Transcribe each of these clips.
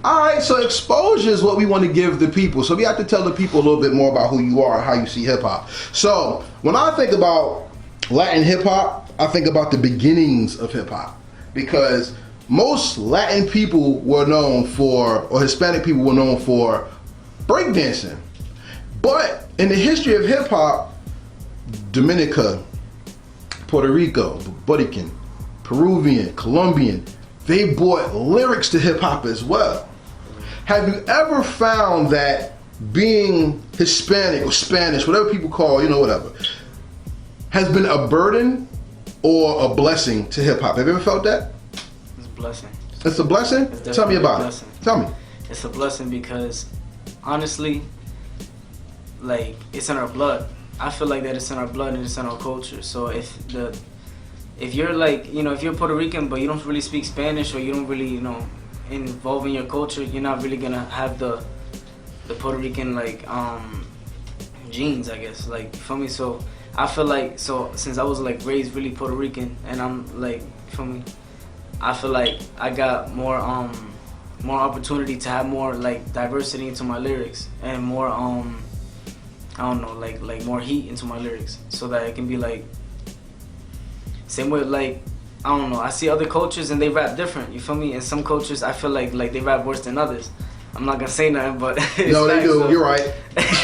All right, so exposure is what we want to give the people. So we have to tell the people a little bit more about who you are and how you see hip hop. So when I think about Latin hip hop, I think about the beginnings of hip hop, because most Latin people were known for, or Hispanic people were known for, breakdancing. But in the history of hip hop, Dominica, Puerto Rico, Puerto Rican, Peruvian, Colombian, they brought lyrics to hip hop as well. Have you ever found that being Hispanic or Spanish, whatever people call, whatever, has been a burden or a blessing to hip hop? Have you ever felt that? It's a blessing. It's a blessing? Tell me about it. Tell me. It's a blessing because, honestly, like, it's in our blood. I feel like that it's in our blood and it's in our culture. So if you're like, if you're Puerto Rican but you don't really speak Spanish, or you don't really, involve in your culture, you're not really gonna have the Puerto Rican like genes, I guess. Like, you feel me? So I feel like, since I was like raised really Puerto Rican, and I'm like, you feel me? I feel like I got more opportunity to have more like diversity into my lyrics, and more I don't know, like more heat into my lyrics, so that it can be like same way. Like, I don't know, I see other cultures and they rap different, you feel me? And some cultures I feel like they rap worse than others. I'm not gonna say nothing, but no, they do. So. You're right.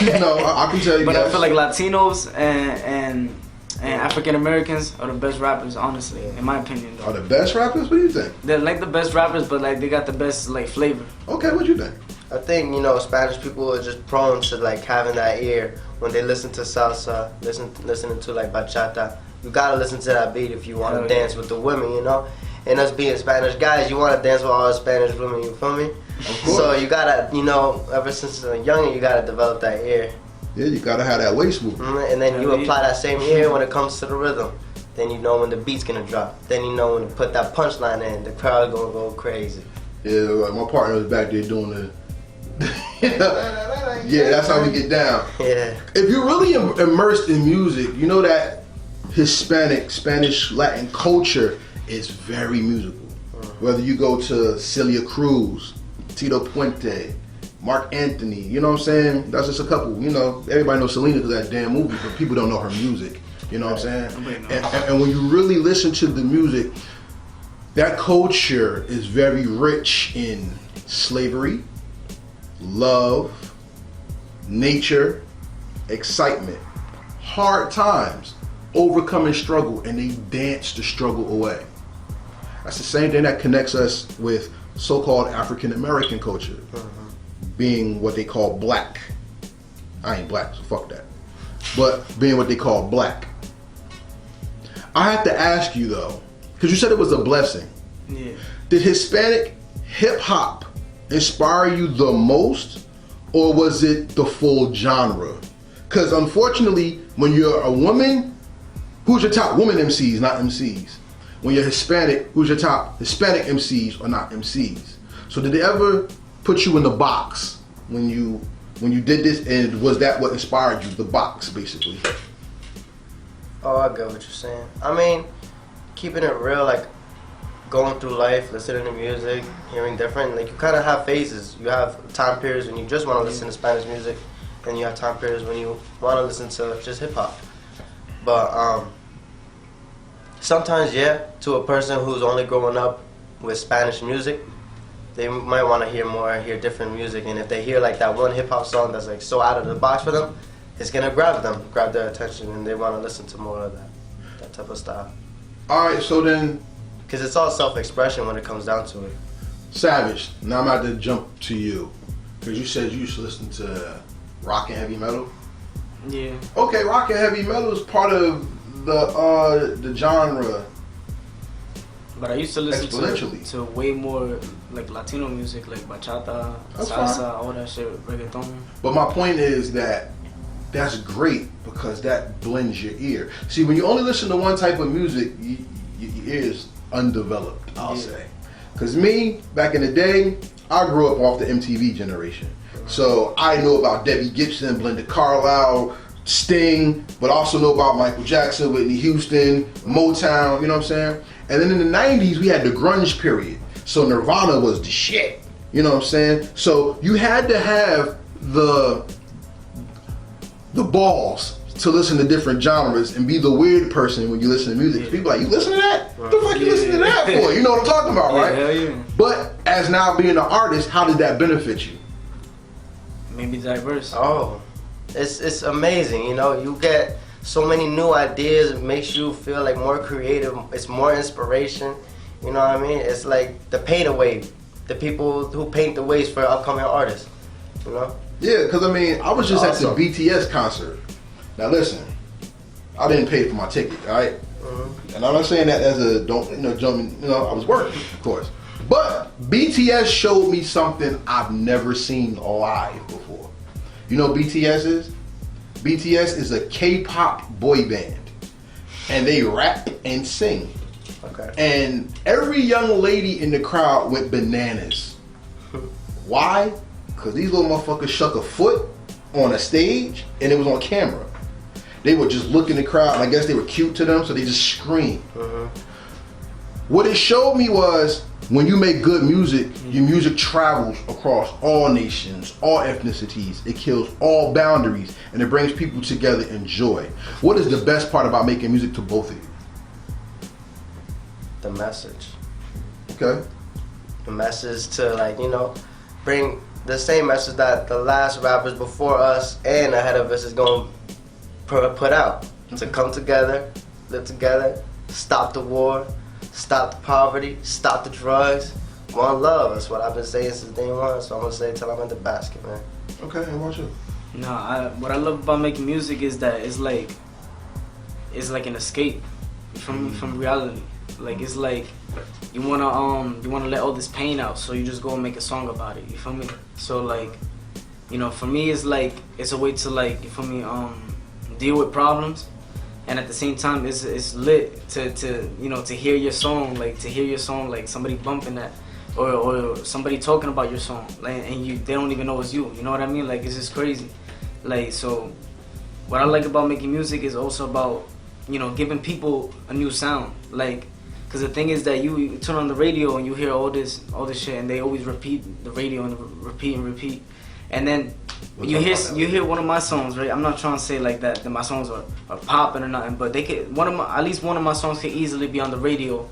No, I can tell you. But yes. I feel like Latinos and African Americans are the best rappers, honestly, in my opinion. Though. Are the best rappers? What do you think? They're like the best rappers, but like they got the best like flavor. Okay, what you think? I think Spanish people are just prone to like having that ear when they listen to salsa, listening to like bachata. You gotta listen to that beat if you want to dance with the women, And us being Spanish guys, you want to dance with all the Spanish women, you feel me? Of course. So you gotta, ever since young, you gotta develop that ear. Yeah, you gotta have that waist movement. And then you apply that same ear when it comes to the rhythm. Then you know when the beat's gonna drop. Then you know when to put that punchline in, the crowd gonna go crazy. Yeah, like my partner was back there doing the. Yeah, that's how we get down. Yeah. If you're really immersed in music, you know that Hispanic, Spanish, Latin culture is very musical. Whether you go to Celia Cruz, Tito Puente, Mark Anthony, you know what I'm saying? That's just a couple. Everybody knows Selena because of that damn movie, but people don't know her music. You know what I'm saying? And when you really listen to the music, that culture is very rich in slavery, love, nature, excitement, hard times, overcoming struggle, and they dance the struggle away. That's the same thing that connects us with so-called African American culture, being what they call black. I ain't black, so fuck that. But being what they call black. I have to ask you though, because you said it was a blessing. Yeah. Did Hispanic hip hop inspire you the most, or was it the full genre? Because unfortunately, when you're a woman, who's your top woman MCs, not MCs? When you're Hispanic, who's your top Hispanic MCs or not MCs? So did they ever put you in the box when you did this, and was that what inspired you, the box basically? Oh, I get what you're saying. I mean, keeping it real, like going through life, listening to music, hearing different, like you kind of have phases. You have time periods when you just want to listen to Spanish music, and you have time periods when you want to listen to just hip hop. But sometimes, yeah, to a person who's only growing up with Spanish music, they might want to hear different music, and if they hear like that one hip hop song that's like so out of the box for them, it's gonna grab their attention, and they want to listen to more of that type of style. All right, so then, because it's all self-expression when it comes down to it. Savage, now I'm about to jump to you, because you said you used to listen to rock and heavy metal. Yeah. Okay, rock and heavy metal is part of the genre. But I used to listen to way more like Latino music, like bachata, salsa, all that shit, reggaeton. But my point is that's great because that blends your ear. See, when you only listen to one type of music, your ear is undeveloped, I'll say. Because me, back in the day, I grew up off the MTV generation. So I know about Debbie Gibson, Belinda Carlisle, Sting, but also know about Michael Jackson, Whitney Houston, Motown, you know what I'm saying? And then in the 90s, we had the grunge period. So Nirvana was the shit. You know what I'm saying? So you had to have the balls to listen to different genres and be the weird person when you listen to music. Yeah. People are like, you listen to that? What the fuck you listen to that for? You know what I'm talking about, right? Hell yeah. But as now being an artist, how did that benefit you? Maybe diverse. Oh, it's amazing. You know, you get so many new ideas. It makes you feel like more creative. It's more inspiration. You know what I mean? It's like the paint wave. The people who paint the ways for upcoming artists. You know? Yeah, because I mean, I was just Awesome. at the BTS concert. Now listen, I didn't pay for my ticket, all right? And I'm not saying that as a I was working, of course. But BTS showed me something I've never seen live before. You know what BTS is? BTS is a K-pop boy band. And they rap and sing. Okay. And every young lady in the crowd went bananas. Why? Because these little motherfuckers shook a foot on a stage and it was on camera. They would just look in the crowd, and I guess they were cute to them, so they just screamed. What it showed me was when you make good music, your music travels across all nations, all ethnicities. It kills all boundaries, and it brings people together in joy. What is the best part about making music to both of you? The message. Okay. The message to, like, you know, bring the same message that the last rappers before us and ahead of us is going to put out. To come together, live together, stop the war, stop the poverty, stop the drugs. One love. That's what I've been saying since day one. So I'm going to say it till I'm in the basket, man. Okay, and watch it. No, what I love about making music is that it's like an escape from reality. Like, it's like you wanna let all this pain out, so you just go and make a song about it. You feel me? So like, you know, for me it's like it's a way to, like, you feel me, deal with problems, and at the same time it's lit to you know, to hear your song, like somebody bumping that, or somebody talking about your song, like, and they don't even know it's you. You know what I mean? Like, it's just crazy. Like, so what I like about making music is also about, you know, giving people a new sound. Like, because the thing is that you turn on the radio and you hear all this shit, and they always repeat the radio and repeat, and then you hear one of my songs, right? I'm not trying to say like that my songs are popping or nothing, but they could, at least one of my songs could easily be on the radio,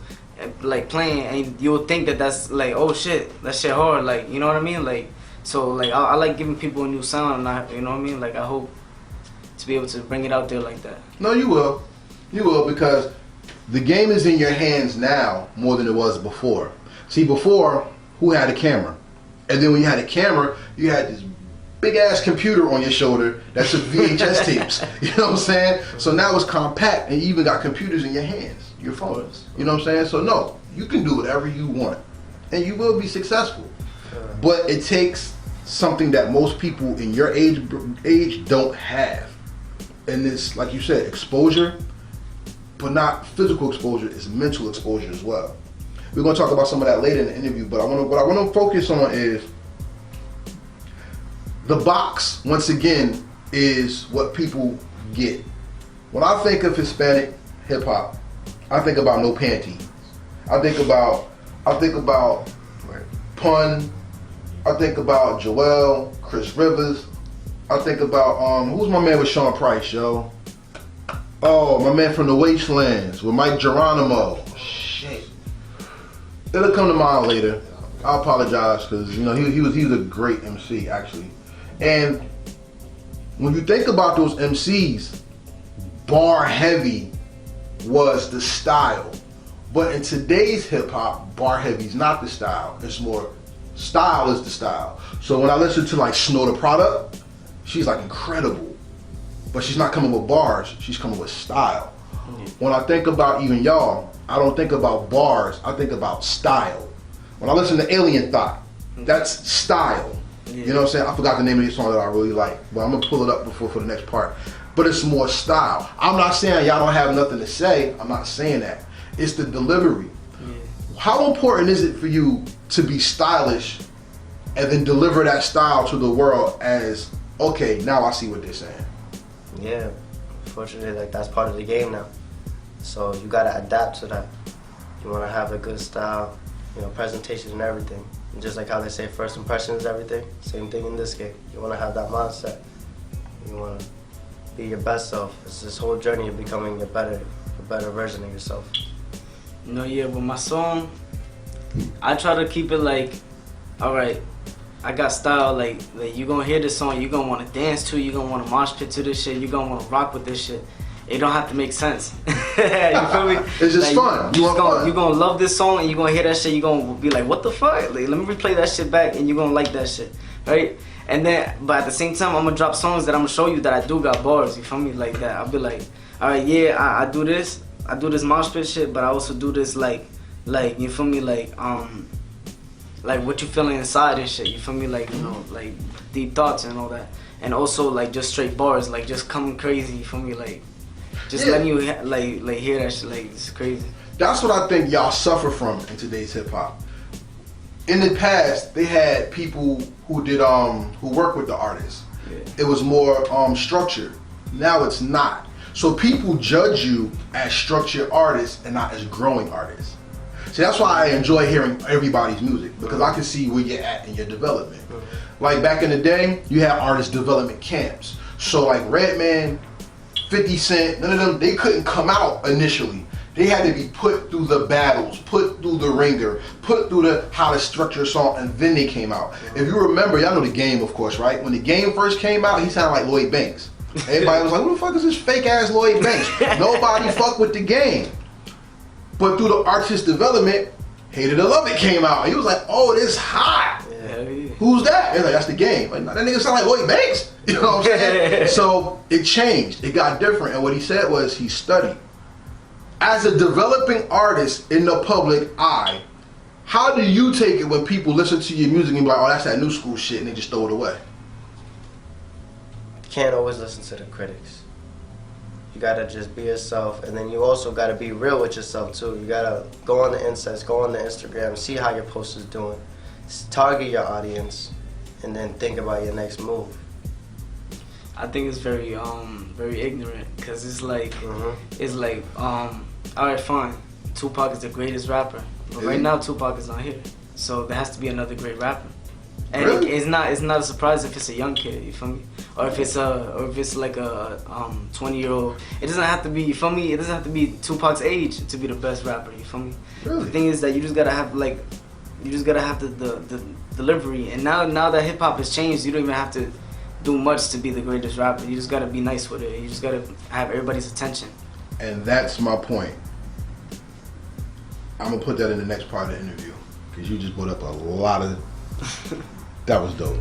like playing, and you'll think that that's like, oh shit, that shit hard, like, you know what I mean? Like, so like I like giving people a new sound, and you know what I mean? Like, I hope to be able to bring it out there like that. No, you will, because the game is in your hands now more than it was before. See, before, who had a camera? And then when you had a camera, you had this big ass computer on your shoulder that took VHS tapes. You know what I'm saying? So now it's compact, and you even got computers in your hands, your phones. You know what I'm saying? So no, you can do whatever you want, and you will be successful. But it takes something that most people in your age don't have, and it's, like you said, exposure. But not physical exposure, it's mental exposure as well. We're gonna talk about some of that later in the interview, but what I wanna focus on is the box, once again, is what people get. When I think of Hispanic hip hop, I think about No Panties. I think about Pun. I think about Joel, Chris Rivers. I think about who's my man with Sean Price, yo? Oh, my man from the Wastelands with Mike Geronimo. Shit. It'll come to mind later. I apologize, because you know he was a great MC actually. And when you think about those MCs, bar heavy was the style. But in today's hip hop, bar heavy is not the style. It's more style is the style. So when I listen to like Snow the Product, she's like incredible. But she's not coming with bars, she's coming with style. When I think about even y'all, I don't think about bars, I think about style. When I listen to Alien Thought, that's style. You know what I'm saying? I forgot the name of the song that I really like, but I'm gonna pull it up for the next part. But it's more style. I'm not saying y'all don't have nothing to say, I'm not saying that. It's the delivery. How important is it for you to be stylish and then deliver that style to the world as, okay, now I see what they're saying? Yeah, unfortunately, like, that's part of the game now. So you gotta adapt to that. You wanna have a good style, presentation and everything. And just like how they say first impression is everything, same thing in this game. You want to have that mindset. You want to be your best self. It's this whole journey of becoming a better version of yourself. Yeah, with my song, I try to keep it like, all right, I got style. Like you gonna hear this song, you gonna want to dance to, you gonna want to mosh pit to this shit, you gonna want to rock with this shit. It don't have to make sense. You feel me? It's just fun. You gonna love this song and you gonna hear that shit. You gonna be like, what the fuck? Like, let me replay that shit back, and you gonna like that shit, right? And then, but at the same time, I'm gonna drop songs that I'm gonna show you that I do got bars. You feel me? Like that. I'll be like, all right, yeah, I do this mosh pit shit, but I also do this like you feel me? Like what you feeling inside and shit. You feel me? Like like deep thoughts and all that, and also like just straight bars, like just coming crazy. You feel me? Like. Just letting you like hear that shit, like it's crazy. That's what I think y'all suffer from in today's hip hop. In the past, they had people who did who worked with the artists. Yeah. It was more structured. Now it's not. So people judge you as structured artists and not as growing artists. See, that's why I enjoy hearing everybody's music, because I can see where you're at in your development. Like back in the day, you had artist development camps. So like Redman, 50 Cent, none of them, they couldn't come out initially. They had to be put through the battles, put through the ringer, put through the how to structure a song, and then they came out. If you remember, y'all know The Game, of course, right? When The Game first came out, he sounded like Lloyd Banks. Everybody was like, who the fuck is this fake ass Lloyd Banks? Nobody fucked with The Game. But through the artist development, Hate It or Love It came out. And he was like, oh, this hot. Yeah. Who's that? They're like, that's The Game. Like, that nigga sound like Lloyd Banks. You know what I'm saying? So it changed. It got different. And what he said was he studied. As a developing artist in the public eye, how do you take it when people listen to your music and be like, oh, that's that new school shit, and they just throw it away? You can't always listen to the critics. You gotta just be yourself, and then you also gotta be real with yourself too. You gotta go on the Insights, go on the Instagram, see how your post is doing, target your audience, and then think about your next move. I think it's very ignorant, because it's like all right, fine, Tupac is the greatest rapper, but right now Tupac is not here, so there has to be another great rapper. And really? it's not a surprise if it's a young kid, you feel me? Or if it's like a 20-year-old. It doesn't have to be, you feel me? It doesn't have to be Tupac's age to be the best rapper, you feel me? Really? The thing is that you just gotta have the delivery. And now that hip hop has changed, you don't even have to do much to be the greatest rapper. You just gotta be nice with it. You just gotta have everybody's attention. And that's my point. I'm gonna put that in the next part of the interview, because you just brought up a lot of. That was dope.